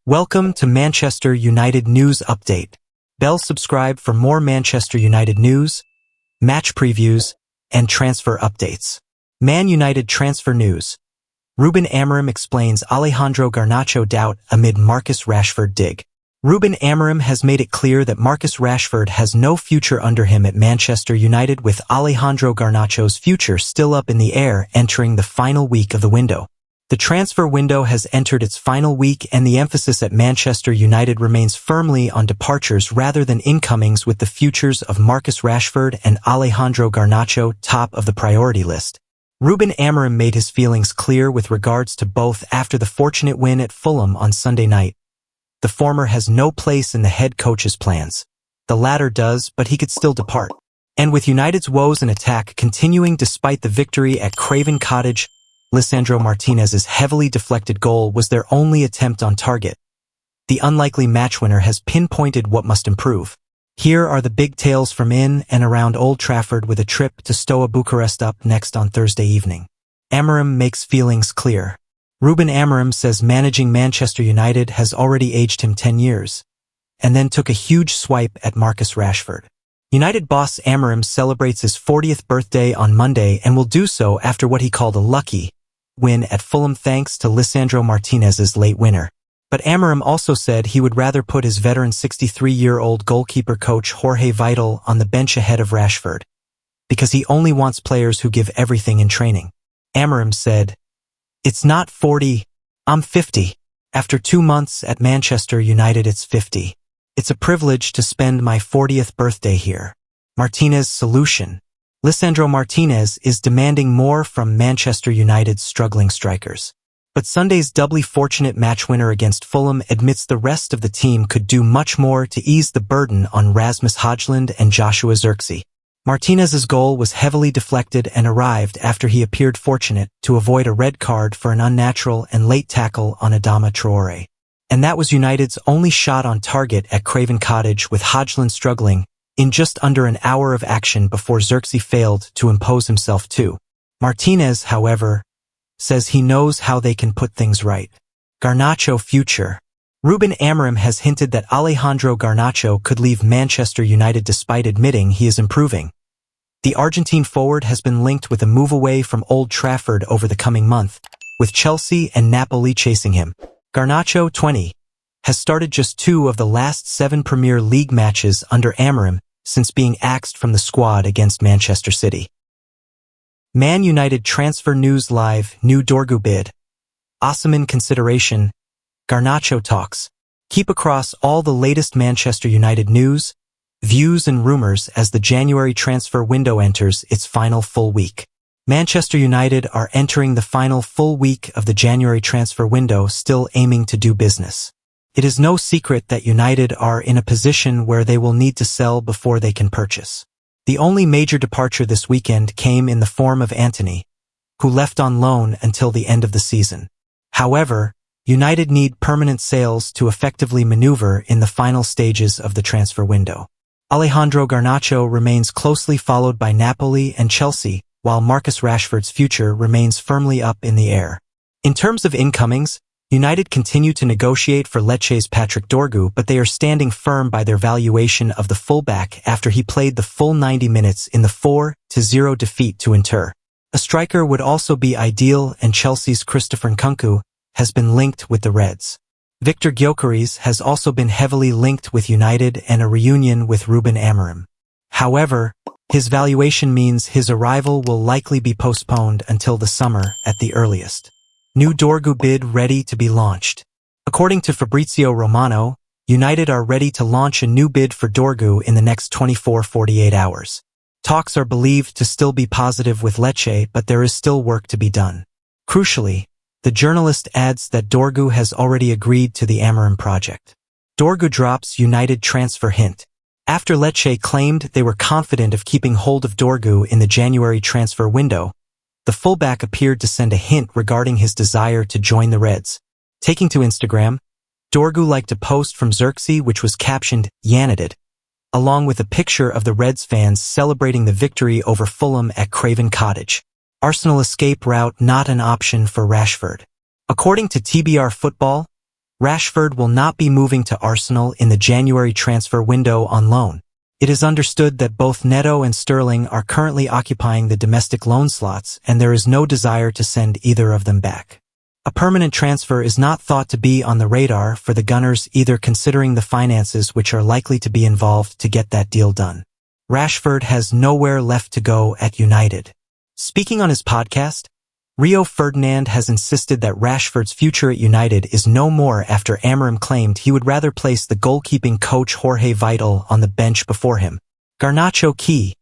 Welcome to Manchester United News Update. Bell subscribe for more Manchester United news, match previews, and transfer updates. Man United transfer news. Ruben Amorim explains Alejandro Garnacho doubt amid Marcus Rashford dig. Ruben Amorim has made it clear that Marcus Rashford has no future under him at Manchester United, with Alejandro Garnacho's future still up in the air entering the final week of the window. The transfer window has entered its final week, and the emphasis at Manchester United remains firmly on departures rather than incomings, with the futures of Marcus Rashford and Alejandro Garnacho top of the priority list. Ruben Amorim made his feelings clear with regards to both after the fortunate win at Fulham on Sunday night. The former has no place in the head coach's plans. The latter does, but he could still depart. And with United's woes in attack continuing despite the victory at Craven Cottage, Lisandro Martinez's heavily deflected goal was their only attempt on target. The unlikely match winner has pinpointed what must improve. Here are the big tales from in and around Old Trafford, with a trip to Steaua Bucharest up next on Thursday evening. Amorim makes feelings clear. Ruben Amorim says managing Manchester United has already aged him 10 years, and then took a huge swipe at Marcus Rashford. United boss Amorim celebrates his 40th birthday on Monday and will do so after what he called a lucky win at Fulham thanks to Lisandro Martinez's late winner. But Amorim also said he would rather put his veteran 63-year-old goalkeeper coach Jorge Vidal on the bench ahead of Rashford, because he only wants players who give everything in training. Amorim said, "It's not 40, I'm 50. After 2 months at Manchester United, it's 50. It's a privilege to spend my 40th birthday here." Martinez's solution. Lisandro Martinez is demanding more from Manchester United's struggling strikers. But Sunday's doubly fortunate match winner against Fulham admits the rest of the team could do much more to ease the burden on Rasmus Højlund and Joshua Zirkzee. Martinez's goal was heavily deflected and arrived after he appeared fortunate to avoid a red card for an unnatural and late tackle on Adama Traoré. And that was United's only shot on target at Craven Cottage, with Højlund struggling in just under an hour of action before Zirkzee failed to impose himself too. Martinez, however, says he knows how they can put things right. Garnacho future. Ruben Amorim has hinted that Alejandro Garnacho could leave Manchester United despite admitting he is improving. The Argentine forward has been linked with a move away from Old Trafford over the coming month, with Chelsea and Napoli chasing him. Garnacho, 20, has started just 2 of the last 7 Premier League matches under Amorim since being axed from the squad against Manchester City. Man United transfer news live. New Dorgu bid. Osimhen consideration. Garnacho talks. Keep across all the latest Manchester United news, views and rumors as the January transfer window enters its final full week. Manchester United are entering the final full week of the January transfer window, still aiming to do business. It is no secret that United are in a position where they will need to sell before they can purchase. The only major departure this weekend came in the form of Antony, who left on loan until the end of the season. However, United need permanent sales to effectively maneuver in the final stages of the transfer window. Alejandro Garnacho remains closely followed by Napoli and Chelsea, while Marcus Rashford's future remains firmly up in the air. In terms of incomings, United continue to negotiate for Lecce's Patrick Dorgu, but they are standing firm by their valuation of the fullback after he played the full 90 minutes in the 4-0 defeat to Inter. A striker would also be ideal, and Chelsea's Christopher Nkunku has been linked with the Reds. HUGE Gyokeres has also been heavily linked with United and a reunion with Ruben Amorim. However, his valuation means his arrival will likely be postponed until the summer at the earliest. New Dorgu bid ready to be launched. According to Fabrizio Romano, United are ready to launch a new bid for Dorgu in the next 24-48 hours. Talks are believed to still be positive with Lecce, but there is still work to be done. Crucially, the journalist adds that Dorgu has already agreed to the Amorim project. Dorgu drops United transfer hint. After Lecce claimed they were confident of keeping hold of Dorgu in the January transfer window, the fullback appeared to send a hint regarding his desire to join the Reds. Taking to Instagram, Dorgu liked a post from Zirkzee which was captioned "United," along with a picture of the Reds fans celebrating the victory over Fulham at Craven Cottage. Arsenal escape route not an option for Rashford. According to TBR Football, Rashford will not be moving to Arsenal in the January transfer window on loan. It is understood that both Neto and Sterling are currently occupying the domestic loan slots, and there is no desire to send either of them back. A permanent transfer is not thought to be on the radar for the Gunners either, considering the finances which are likely to be involved to get that deal done. Rashford has nowhere left to go at United. Speaking on his podcast, Rio Ferdinand has insisted that Rashford's future at United is no more after Amorim claimed he would rather place the goalkeeping coach Jorge Vidal on the bench before him. Garnacho key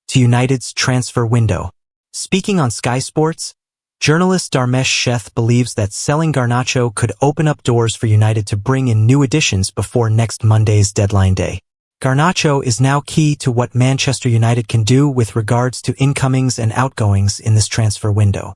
to United's transfer window. Speaking on Sky Sports, journalist Dharmesh Sheth believes that selling Garnacho could open up doors for United to bring in new additions before next Monday's deadline day. Garnacho is now key to what Manchester United can do with regards to incomings and outgoings in this transfer window.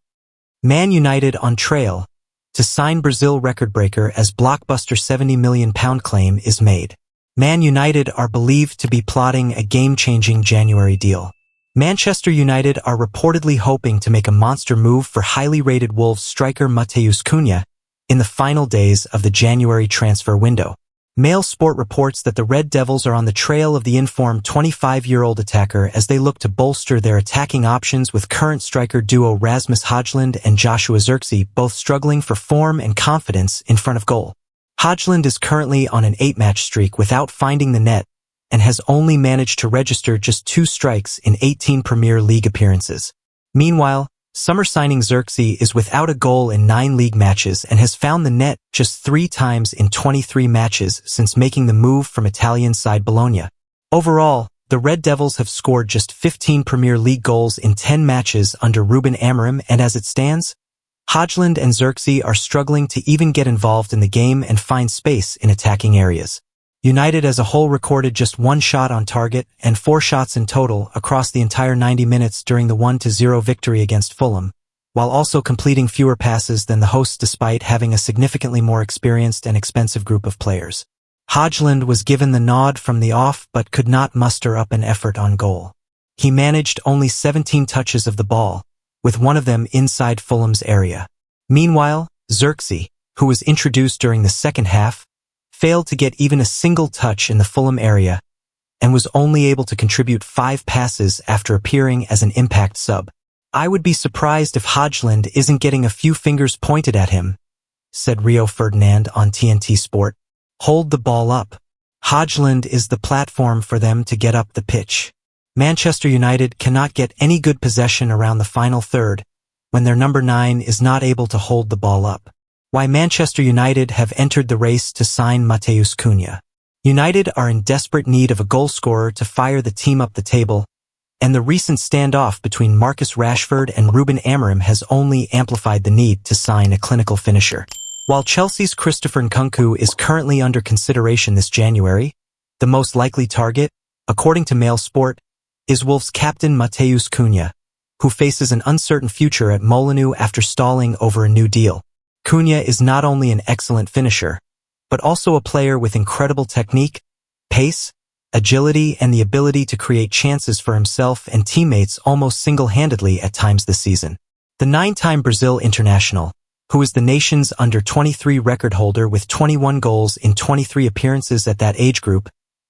Man United on trail to sign Brazil record breaker as blockbuster £70 million claim is made. Man United are believed to be plotting a game-changing January deal. Manchester United are reportedly hoping to make a monster move for highly rated Wolves striker Matheus Cunha in the final days of the January transfer window. Mail Sport reports that the Red Devils are on the trail of the informed 25-year-old attacker as they look to bolster their attacking options, with current striker duo Rasmus Højlund and Joshua Zirkzee both struggling for form and confidence in front of goal. Højlund is currently on an 8-match streak without finding the net and has only managed to register just 2 strikes in 18 Premier League appearances. Meanwhile, summer signing Zirkzee is without a goal in 9 league matches and has found the net just 3 times in 23 matches since making the move from Italian side Bologna. Overall, the Red Devils have scored just 15 Premier League goals in 10 matches under Ruben Amorim, and as it stands, Højlund and Zirkzee are struggling to even get involved in the game and find space in attacking areas. United as a whole recorded just 1 shot on target and 4 shots in total across the entire 90 minutes during the 1-0 victory against Fulham, while also completing fewer passes than the hosts despite having a significantly more experienced and expensive group of players. Højlund was given the nod from the off but could not muster up an effort on goal. He managed only 17 touches of the ball, with one of them inside Fulham's area. Meanwhile, Zirkzee, who was introduced during the second half, failed to get even a single touch in the Fulham area and was only able to contribute 5 passes after appearing as an impact sub. "I would be surprised if Højlund isn't getting a few fingers pointed at him," said Rio Ferdinand on TNT Sport. "Hold the ball up. Højlund is the platform for them to get up the pitch." Manchester United cannot get any good possession around the final third when their number 9 is not able to hold the ball up. Why Manchester United have entered the race to sign Matheus Cunha. United are in desperate need of a goalscorer to fire the team up the table, and the recent standoff between Marcus Rashford and Ruben Amorim has only amplified the need to sign a clinical finisher. While Chelsea's Christopher Nkunku is currently under consideration this January, the most likely target, according to Mail Sport, is Wolves captain Matheus Cunha, who faces an uncertain future at Molineux after stalling over a new deal. Cunha is not only an excellent finisher, but also a player with incredible technique, pace, agility, and the ability to create chances for himself and teammates almost single-handedly at times this season. The 9-time Brazil international, who is the nation's under-23 record holder with 21 goals in 23 appearances at that age group,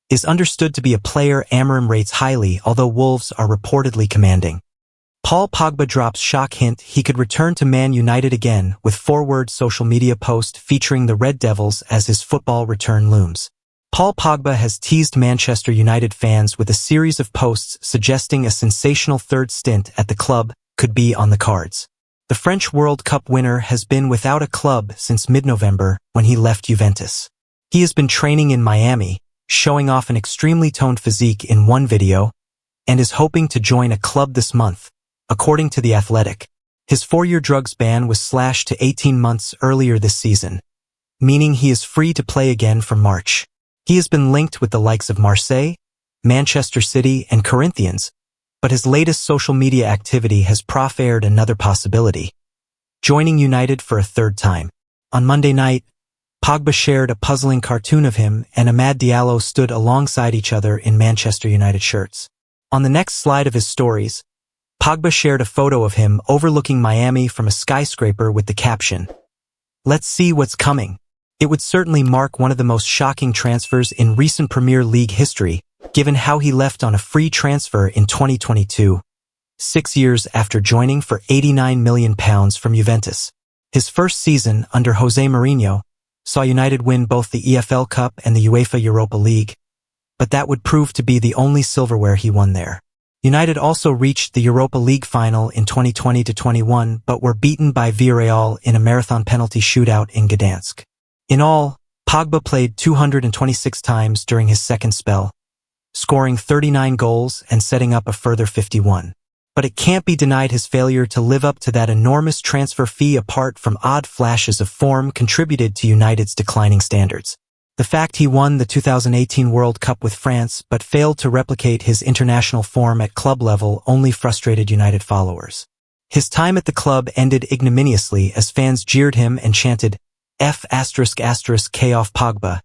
is understood to be a player Amorim rates highly, although Wolves are reportedly commanding. Paul Pogba drops shock hint he could return to Man United again, with forward social media post featuring the Red Devils as his football return looms. Paul Pogba has teased Manchester United fans with a series of posts suggesting a sensational third stint at the club could be on the cards. The French World Cup winner has been without a club since mid-November when he left Juventus. He has been training in Miami, showing off an extremely toned physique in one video, and is hoping to join a club this month, according to The Athletic. His 4-year drugs ban was slashed to 18 months earlier this season, meaning he is free to play again from March. He has been linked with the likes of Marseille, Manchester City, and Corinthians, but his latest social media activity has proffered another possibility: joining United for a third time. On Monday night, Pogba shared a puzzling cartoon of him and Amad Diallo stood alongside each other in Manchester United shirts. On the next slide of his stories, Pogba shared a photo of him overlooking Miami from a skyscraper with the caption, "Let's see what's coming." It would certainly mark one of the most shocking transfers in recent Premier League history, given how he left on a free transfer in 2022, 6 years after joining for £89 million from Juventus. His first season under Jose Mourinho saw United win both the EFL Cup and the UEFA Europa League, but that would prove to be the only silverware he won there. United also reached the Europa League final in 2020-21 but were beaten by Villarreal in a marathon penalty shootout in Gdansk. In all, Pogba played 226 times during his second spell, scoring 39 goals and setting up a further 51. But it can't be denied his failure to live up to that enormous transfer fee apart from odd flashes of form contributed to United's declining standards. The fact he won the 2018 World Cup with France but failed to replicate his international form at club level only frustrated United followers. His time at the club ended ignominiously as fans jeered him and chanted F***K off Pogba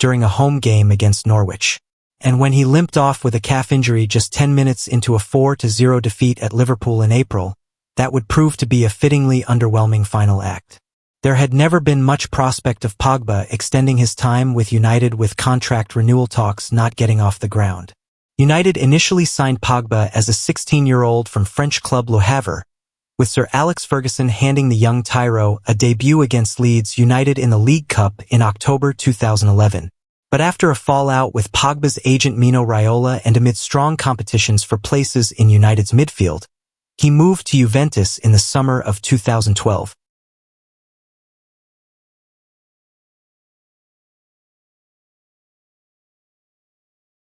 during a home game against Norwich. And when he limped off with a calf injury just 10 minutes into a 4-0 defeat at Liverpool in April, that would prove to be a fittingly underwhelming final act. There had never been much prospect of Pogba extending his time with United, with contract renewal talks not getting off the ground. United initially signed Pogba as a 16-year-old from French club Le Havre, with Sir Alex Ferguson handing the young Tyro a debut against Leeds United in the League Cup in October 2011. But after a fallout with Pogba's agent Mino Raiola and amid strong competitions for places in United's midfield, he moved to Juventus in the summer of 2012.